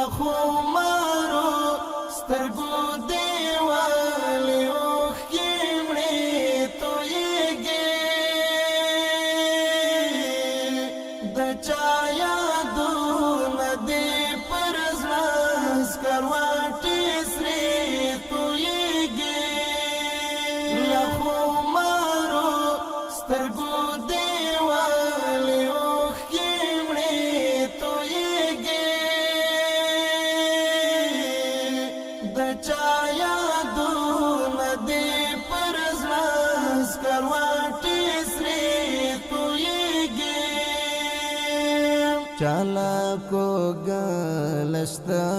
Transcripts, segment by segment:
لخمارو سترګو دیوالې اوښکې مړې تویږي د چا یادونه دې پر زړه سکروټې سرې تویږي لخمارو سترګو دیوالې اوښکې مړې تویږي د چا یادونه دې پر زړه سکروټې سرې تویږي چالا کو گلشتمنی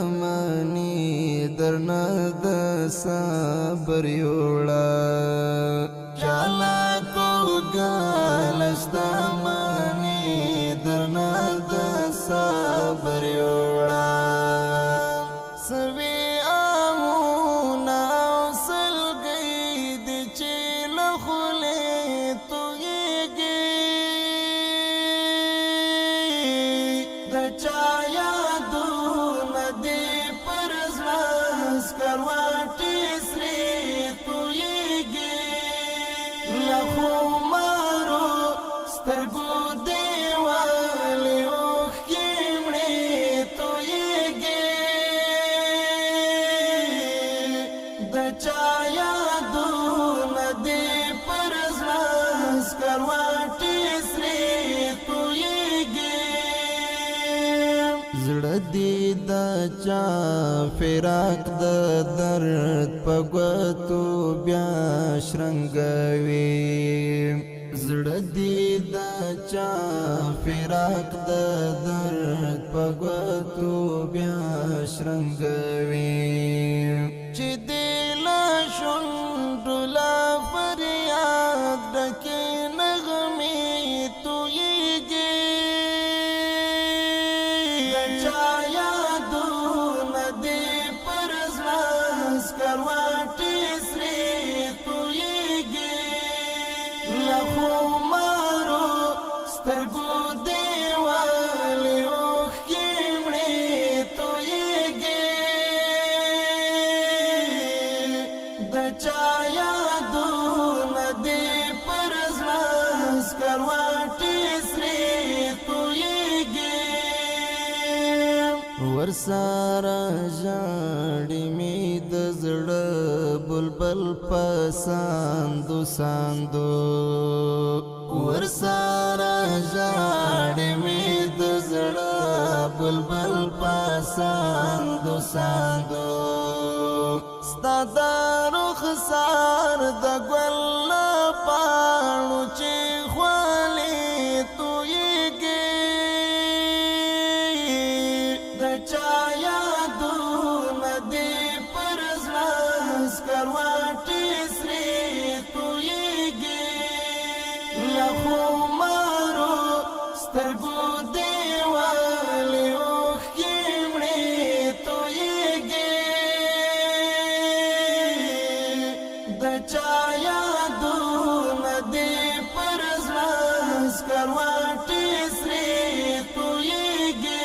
درنه د صبر یوړه چالا کو گلشتمنی درنه د صبر یوړه سوي امونه سلګي د چیل خله تویږي د چا یادونه دې پر زړه سکروټې سرې تویږي لخمارو سترګو دیوالې اوښکې مړې تویږي د چا یادونه دې پر زړه سکروټې سرې تویږي زړه دې د چا فراق د درد په ګوتو بیا شرنګوي زړه دې د چا فراق د درد په ګوتو بیا شرنګوي چې دې له شونډو لا فریاد ډکې نغمې تویږي د چا یادونه دې پر زړه سکروټې سرې تویږي لخمارو سترګو دیوالې اوښکې مړې تویږي د چا یادونه دې پر زړه سکروټې سرې تویږي ورسره ژاړي مې د زړه بلبل په ساندو ساندو ورسره ژاړي مې د زړه بلبل په ساندو ساندو ستا د رخسار د ګل له پاڼو چې خولې تویږي د چا یادونه دې پر زړه سکروټې سرې تویږي لخمارو سترګو دیوالې اوښکې مړې تویږي د چا یادونه دې پر زړه سکروټې سرې تویږي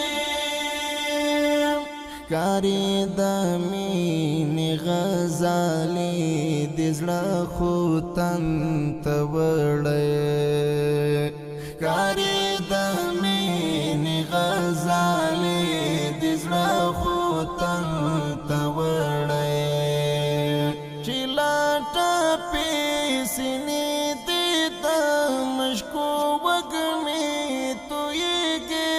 ښکاري د مینې غزالې د زړه خو تن ته وړی ښکاري د مینې غزالې د زړه خو تن ته وړی چې لا ټپې سینې دې د مشکو وږمې تویږي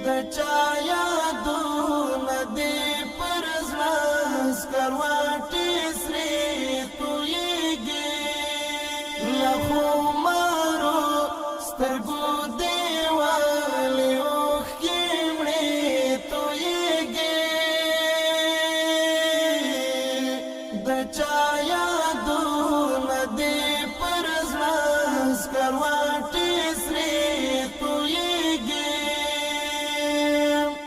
د چا یادونه دې پر زړه سکروټې سرې تویږي لخمارو سترګو دیوالې اوښکې مړې تویږي د چا یادونه دې پر زړه سکروټې سرې تویږي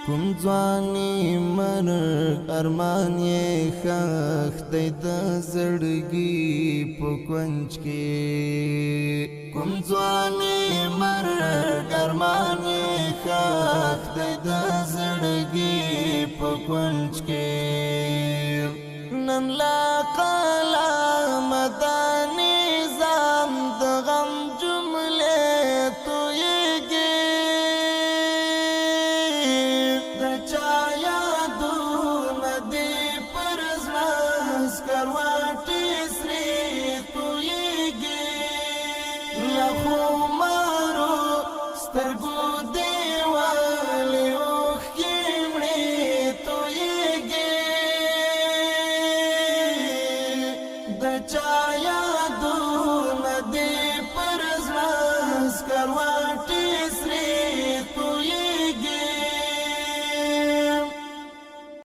کوم ځواني مرګ ارمان یې ښخ دی د زړګي په کونج کې کوم ځواني مرګ ارمان یې ښخ کونج کې نن لا قلم د نظام د غم جملې تویږي د چا یادونه دې پر زړه سکروټې سرې تویږي له خمارو سترګو دیوالې اوښکې مړې تویږي د چا